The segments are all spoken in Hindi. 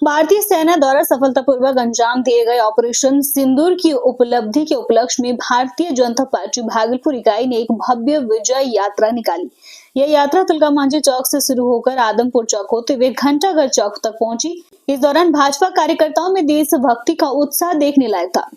भारतीय सेना द्वारा सफलतापूर्वक अंजाम दिए गए ऑपरेशन सिंदूर की उपलब्धि के उपलक्ष्य में भारतीय जनता पार्टी भागलपुर इकाई ने एक भव्य विजय यात्रा निकाली। यह यात्रा तिलका मांझी चौक से शुरू होकर आदमपुर चौक होते हुए घंटाघर चौक तक पहुंची। इस दौरान भाजपा कार्यकर्ताओं में देशभक्ति का उत्साह देखने लायक था।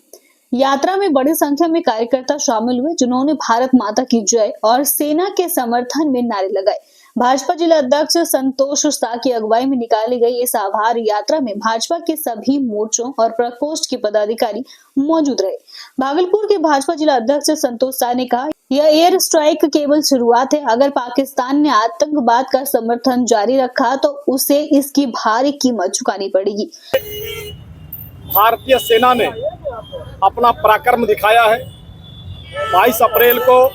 यात्रा में बड़ी संख्या में कार्यकर्ता शामिल हुए, जिन्होंने भारत माता की जय और सेना के समर्थन में नारे लगाए। भाजपा जिला अध्यक्ष संतोष शाह की अगुवाई में निकाली गई इस आभार यात्रा में भाजपा के सभी मोर्चों और प्रकोष्ठ के पदाधिकारी मौजूद रहे। भागलपुर के भाजपा जिला अध्यक्ष संतोष शाह ने कहा, यह एयर स्ट्राइक केवल शुरुआत है। अगर पाकिस्तान ने आतंकवाद का समर्थन जारी रखा तो उसे इसकी भारी कीमत चुकानी पड़ेगी। भारतीय सेना ने अपना पराक्रम दिखाया है। 22 अप्रैल को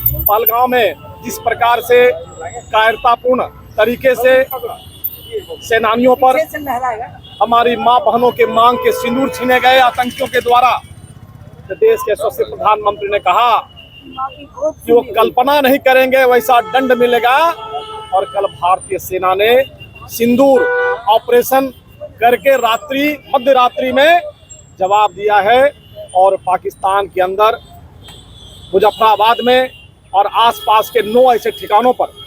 पहलगांव में जिस प्रकार से कायरतापूर्ण तरीके से सेनानियों पर हमारी मां बहनों के मांग के सिंदूर छीने गए आतंकियों के द्वारा, तो देश के यशस्वी प्रधानमंत्री ने कहा कि वो कल्पना नहीं करेंगे वैसा दंड मिलेगा। और कल भारतीय सेना ने सिंदूर ऑपरेशन करके मध्य रात्रि में जवाब दिया है और पाकिस्तान के अंदर मुजफ्फराबाद में और आसपास के 9 ऐसे ठिकानों पर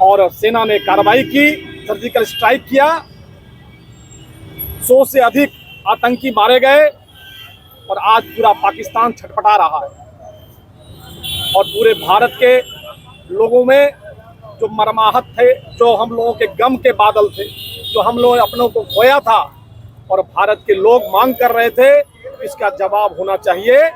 और सेना ने कार्रवाई की, सर्जिकल स्ट्राइक किया। 100 से अधिक आतंकी मारे गए और आज पूरा पाकिस्तान छटपटा रहा है। और पूरे भारत के लोगों में जो मरमाहत थे, जो हम लोगों के गम के बादल थे, जो हम लोग अपनों को खोया था और भारत के लोग मांग कर रहे थे, इसका जवाब होना चाहिए।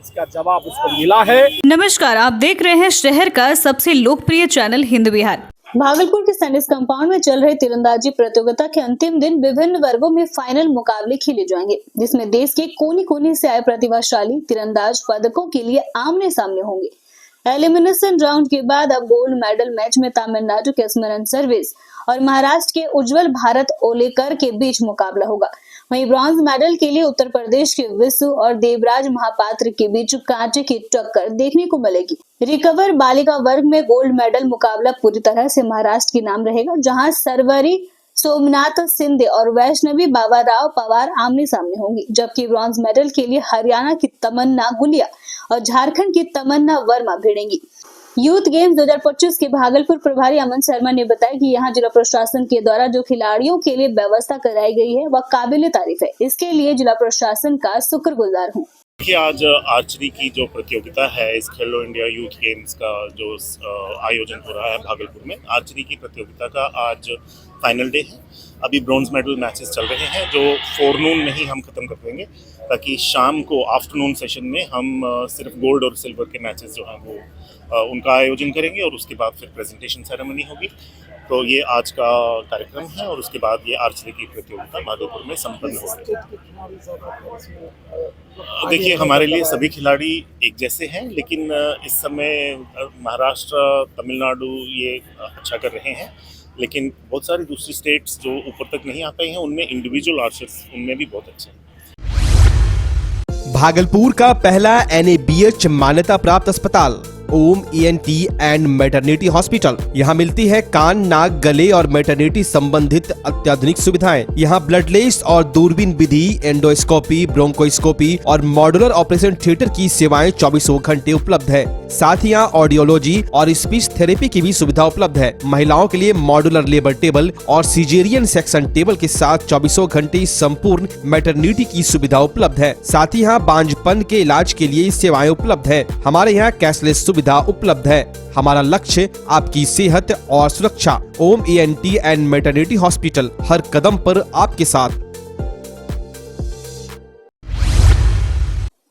इसका जवाब उसको मिला है। नमस्कार, आप देख रहे हैं शहर का सबसे लोकप्रिय चैनल हिंद विहार। भागलपुर के सैनिक कंपाउंड में चल रही तीरंदाजी प्रतियोगिता के अंतिम दिन विभिन्न वर्गों में फाइनल मुकाबले खेले जाएंगे, जिसमें देश के कोने कोने से आए प्रतिभाशाली तीरंदाज पदकों के लिए आमने सामने होंगे। एलिमिनेशन राउंड के बाद अब गोल्ड मेडल मैच में तमिलनाडु के स्मरण सर्विस और महाराष्ट्र के उज्जवल भारत ओलेकर के बीच मुकाबला होगा। वहीं ब्रॉन्ज मेडल के लिए उत्तर प्रदेश के विशु और देवराज महापात्र के बीच कांटे की टक्कर देखने को मिलेगी। रिकवर बालिका वर्ग में गोल्ड मेडल मुकाबला पूरी तरह से महाराष्ट्र के नाम रहेगा, जहां सरवरी सोमनाथ सिंधे और वैष्णवी बाबा राव पवार आमने सामने होंगी, जबकि ब्रॉन्ज मेडल के लिए हरियाणा की तमन्ना गुलिया और झारखंड की तमन्ना वर्मा भिड़ेंगी। यूथ गेम्स 2025 के भागलपुर प्रभारी अमन शर्मा ने बताया कि यहां जिला प्रशासन के द्वारा जो खिलाड़ियों के लिए व्यवस्था कराई गई है वह काबिले तारीफ है। इसके लिए जिला प्रशासन का शुक्रगुजार हूं। देखिए, आज आर्चरी की जो प्रतियोगिता है, इस खेलो इंडिया यूथ गेम्स का जो आयोजन हो रहा है भागलपुर में, आर्चरी की प्रतियोगिता का आज फाइनल डे है। अभी ब्रॉन्ज मेडल मैचेस चल रहे हैं जो फोरनून में ही हम खत्म कर देंगे, ताकि शाम को आफ्टरनून सेशन में हम सिर्फ गोल्ड और सिल्वर के मैचेस जो हैं वो उनका आयोजन करेंगे और उसके बाद फिर प्रेजेंटेशन सेरेमनी होगी। तो ये आज का कार्यक्रम है और उसके बाद ये आर्चरी की प्रतियोगिता भागलपुर में संपन्न होगी। देखिए, हमारे लिए सभी खिलाड़ी एक जैसे हैं, लेकिन इस समय महाराष्ट्र, तमिलनाडु ये अच्छा कर रहे हैं, लेकिन बहुत सारी दूसरी स्टेट्स जो ऊपर तक नहीं आ पाई हैं, उनमें इंडिविजुअल आर्चर्स उनमें भी बहुत अच्छे हैं। भागलपुर का पहला NABH मान्यता प्राप्त अस्पताल ओम ENT एंड मैटरनिटी हॉस्पिटल। यहाँ मिलती है कान, नाक, गले और मैटरनिटी संबंधित अत्याधुनिक सुविधाएं। यहाँ ब्लडलेस और दूरबीन विधि, एंडोस्कोपी, ब्रोंकोस्कोपी और मॉड्यूलर ऑपरेशन थिएटर की सेवाएं 24 घंटे उपलब्ध है। साथ ही यहाँ ऑडियोलॉजी और स्पीच थेरेपी की भी सुविधा उपलब्ध है। महिलाओं के लिए मॉड्यूलर लेबर टेबल और सीजेरियन सेक्शन टेबल के साथ 24 घंटे संपूर्ण मैटरनिटी की सुविधा उपलब्ध है। साथ ही यहाँ बांझपन के इलाज के लिए सेवाएं उपलब्ध है। हमारे यहाँ कैशलेस सुविधा उपलब्ध है। हमारा लक्ष्य आपकी सेहत और सुरक्षा। ओम ENT एंड मैटरनिटी हॉस्पिटल, हर कदम पर आपके साथ।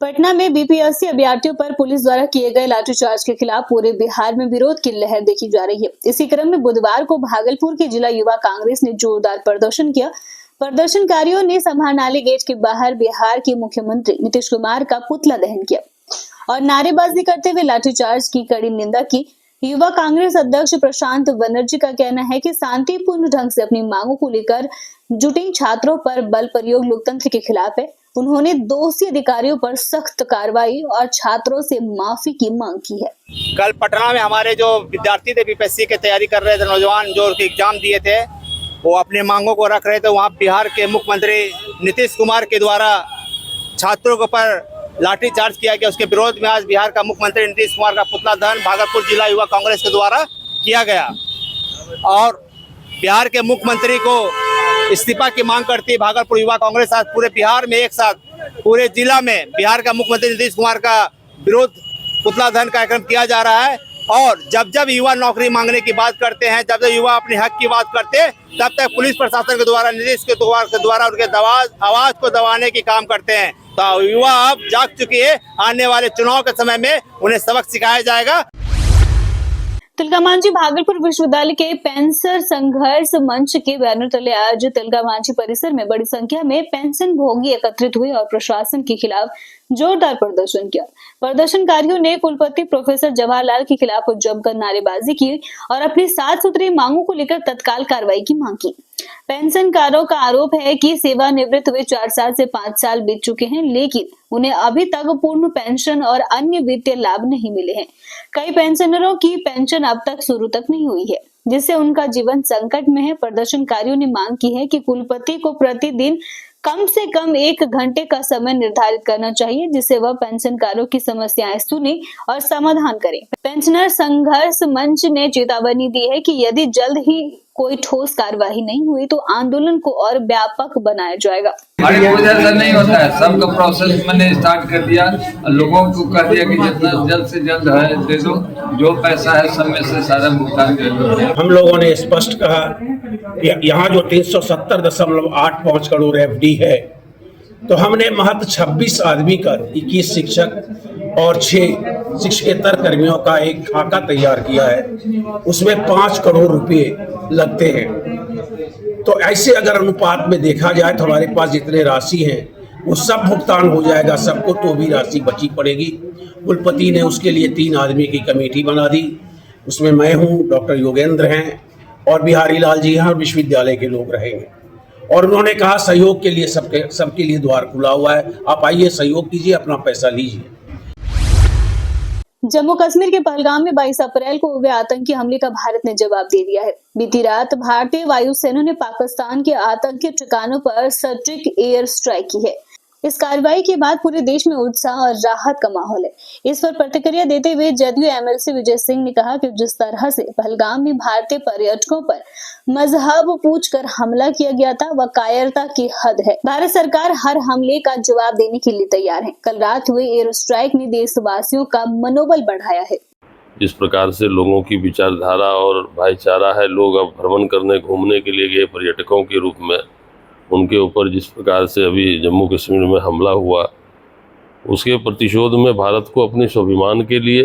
पटना में BPSC अभ्यर्थियों पर पुलिस द्वारा किए गए लाठीचार्ज के खिलाफ पूरे बिहार में विरोध की लहर देखी जा रही है। इसी क्रम में बुधवार को भागलपुर की जिला युवा कांग्रेस ने जोरदार प्रदर्शन किया। प्रदर्शनकारियों ने समाहरणालय गेट के बाहर बिहार के मुख्यमंत्री नीतीश कुमार का पुतला दहन किया और नारेबाजी करते हुए लाठीचार्ज की कड़ी निंदा की। युवा कांग्रेस अध्यक्ष प्रशांत बनर्जी का कहना है कि शांतिपूर्ण ढंग से अपनी मांगों को लेकर जुटे छात्रों पर बल प्रयोग लोकतंत्र के खिलाफ है। उन्होंने दोषी अधिकारियों पर सख्त कार्रवाई और छात्रों से माफी की मांग की है। कल पटना में हमारे जो विद्यार्थी थे, BPSC की तैयारी कर रहे थे, नौजवान जो एग्जाम दिए थे, वो अपने मांगों को रख रहे थे। वहाँ बिहार के मुख्यमंत्री नीतीश कुमार के द्वारा छात्रों के ऊपर लाठीचार्ज किया गया। उसके विरोध में आज बिहार का मुख्यमंत्री नीतीश कुमार का पुतला दहन भागलपुर जिला युवा कांग्रेस के द्वारा किया गया और बिहार के मुख्यमंत्री को इस्तीफा की मांग करती है भागलपुर युवा कांग्रेस। आज पूरे बिहार में एक साथ पूरे जिला में बिहार का मुख्यमंत्री नीतीश कुमार का विरोध पुतला दहन कार्यक्रम किया जा रहा है। और जब जब युवा नौकरी मांगने की बात करते हैं, जब जब युवा अपने हक की बात करते हैं, तब तक पुलिस प्रशासन के द्वारा नीतीश के द्वारा उनके आवाज को दबाने की काम करते हैं। तो युवा अब जाग चुकी है, आने वाले चुनाव के समय में उन्हें सबक सिखाया जाएगा। तिलकामांझी भागलपुर विश्वविद्यालय के पेंशनर संघर्ष मंच के बैनर तले आज तिलकामांझी परिसर में बड़ी संख्या में पेंशन भोगी एकत्रित हुए और प्रशासन के खिलाफ जोरदार प्रदर्शन किया। प्रदर्शनकारियों ने कुलपति प्रोफेसर जवाहरलाल के खिलाफ जमकर नारेबाजी की और अपनी 7 सूत्रीय मांगों को लेकर तत्काल कार्रवाई की मांग की। पेंशनकारों का आरोप है कि सेवानिवृत्त हुए 4 साल से 5 साल बीत चुके हैं, लेकिन उन्हें अभी तक पूर्ण पेंशन और अन्य वित्तीय लाभ नहीं मिले हैं। कई पेंशनरों की पेंशन अब तक शुरू तक नहीं हुई है, जिससे उनका जीवन संकट में है। प्रदर्शनकारियों ने मांग की है कि कुलपति को प्रतिदिन कम से कम 1 घंटे का समय निर्धारित करना चाहिए, जिससे वह पेंशनकारों की समस्याएं सुने और समाधान करे। पेंशनर संघर्ष मंच ने चेतावनी दी है कि यदि जल्द ही कोई ठोस कार्यवाही नहीं हुई तो आंदोलन को और व्यापक बनाया जाएगा। अरे वो ऐसा नहीं होता है, सबका प्रोसेस मैंने स्टार्ट कर दिया, लोगों को कह दिया कि जितना जल्द से जल्द है दे दो, जो पैसा है सब में से सारा भुगतान कर दो। हम लोगों ने स्पष्ट कहा यहाँ जो 370.85 करोड़ एफडी है, तो हमने महज 26 आदमी का 21 शिक्षक और 6 शिक्षकेतर कर्मियों का एक खाका तैयार किया है। उसमें 5 करोड़ रुपए लगते हैं। तो ऐसे अगर अनुपात में देखा जाए तो हमारे पास जितने राशि है वो सब भुगतान हो जाएगा सबको, तो भी राशि बची पड़ेगी। कुलपति ने उसके लिए 3 आदमी की कमेटी बना दी। उसमें मैं हूँ, डॉक्टर योगेंद्र हैं और बिहारी लाल जी हैं और विश्वविद्यालय के लोग रहेंगे। और उन्होंने कहा सहयोग के लिए सबके लिए द्वार खुला हुआ है, आप आइए सहयोग कीजिए, अपना पैसा लीजिए। जम्मू कश्मीर के पहलगाम में 22 अप्रैल को हुए आतंकी हमले का भारत ने जवाब दे दिया है। बीती रात भारतीय वायुसेना ने पाकिस्तान के आतंकी ठिकानों पर सटीक एयर स्ट्राइक की है। इस कार्रवाई के बाद पूरे देश में उत्साह और राहत का माहौल है। इस पर प्रतिक्रिया देते हुए जदयू एमएलसी विजय सिंह ने कहा कि जिस तरह से पहलगाम में भारतीय पर्यटकों पर मजहब पूछकर हमला किया गया था, वह कायरता की हद है। भारत सरकार हर हमले का जवाब देने के लिए तैयार है। कल रात हुए एयर स्ट्राइक ने देशवासियों का मनोबल बढ़ाया है। इस प्रकार से लोगों की विचारधारा और भाईचारा है, लोग अब भ्रमण करने घूमने के लिए गए पर्यटकों के रूप में उनके ऊपर जिस प्रकार से अभी जम्मू कश्मीर में हमला हुआ, उसके प्रतिशोध में भारत को अपने स्वाभिमान के लिए,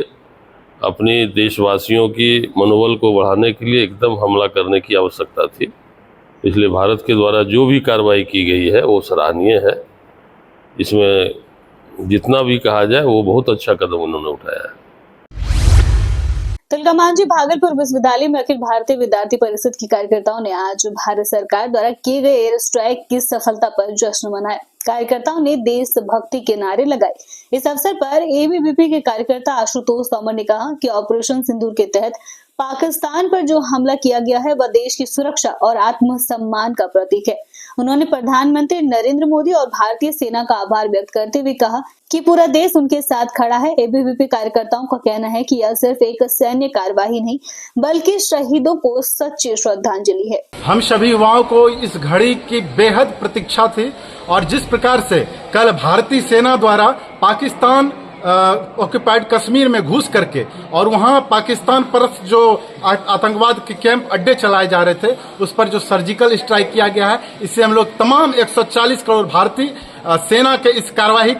अपने देशवासियों की मनोबल को बढ़ाने के लिए एकदम हमला करने की आवश्यकता थी। इसलिए भारत के द्वारा जो भी कार्रवाई की गई है वो सराहनीय है। इसमें जितना भी कहा जाए वो बहुत अच्छा कदम उन्होंने उठाया है। तिलकामांझी भागलपुर विश्वविद्यालय में अखिल भारतीय विद्यार्थी परिषद की कार्यकर्ताओं ने आज भारत सरकार द्वारा किए गए एयर स्ट्राइक की सफलता पर जश्न मनाया। कार्यकर्ताओं ने देशभक्ति के नारे लगाए। इस अवसर पर एबीवीपी के कार्यकर्ता आशुतोष तोमर ने कहा कि ऑपरेशन सिंदूर के तहत पाकिस्तान पर जो हमला किया गया है वह देश की सुरक्षा और आत्मसम्मान का प्रतीक है। उन्होंने प्रधानमंत्री नरेंद्र मोदी और भारतीय सेना का आभार व्यक्त करते हुए कहा कि पूरा देश उनके साथ खड़ा है। एबीवीपी कार्यकर्ताओं का कहना है कि यह सिर्फ एक सैन्य कार्यवाही नहीं बल्कि शहीदों को सच्ची श्रद्धांजलि है। हम सभी युवाओं को इस घड़ी की बेहद प्रतीक्षा थी और जिस प्रकार से कल भारतीय सेना द्वारा पाकिस्तान ऑक्युपाइड कश्मीर में घुस करके और वहां पाकिस्तान पर जो आतंकवाद के कैंप अड्डे चलाए जा रहे थे उस पर जो सर्जिकल स्ट्राइक किया गया है, इससे हम लोग तमाम 140 करोड़ भारतीय सेना के इस कार्रवाई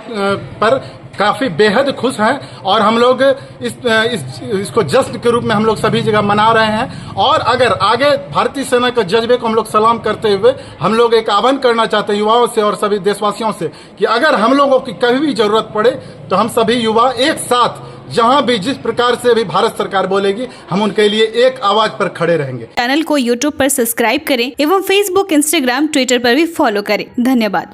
पर काफी बेहद खुश हैं और हम लोग इसको जश्न के रूप में हम लोग सभी जगह मना रहे हैं। और अगर आगे भारतीय सेना के जज्बे को हम लोग सलाम करते हुए हम लोग एक आह्वान करना चाहते हैं युवाओं से और सभी देशवासियों से कि अगर हम लोगों की कभी भी जरूरत पड़े तो हम सभी युवा एक साथ जहां भी जिस प्रकार से भी भारत सरकार बोलेगी हम उनके लिए एक आवाज पर खड़े रहेंगे। चैनल को यूट्यूब पर सब्सक्राइब करें एवं फेसबुक, इंस्टाग्राम, ट्विटर पर भी फॉलो करें। धन्यवाद।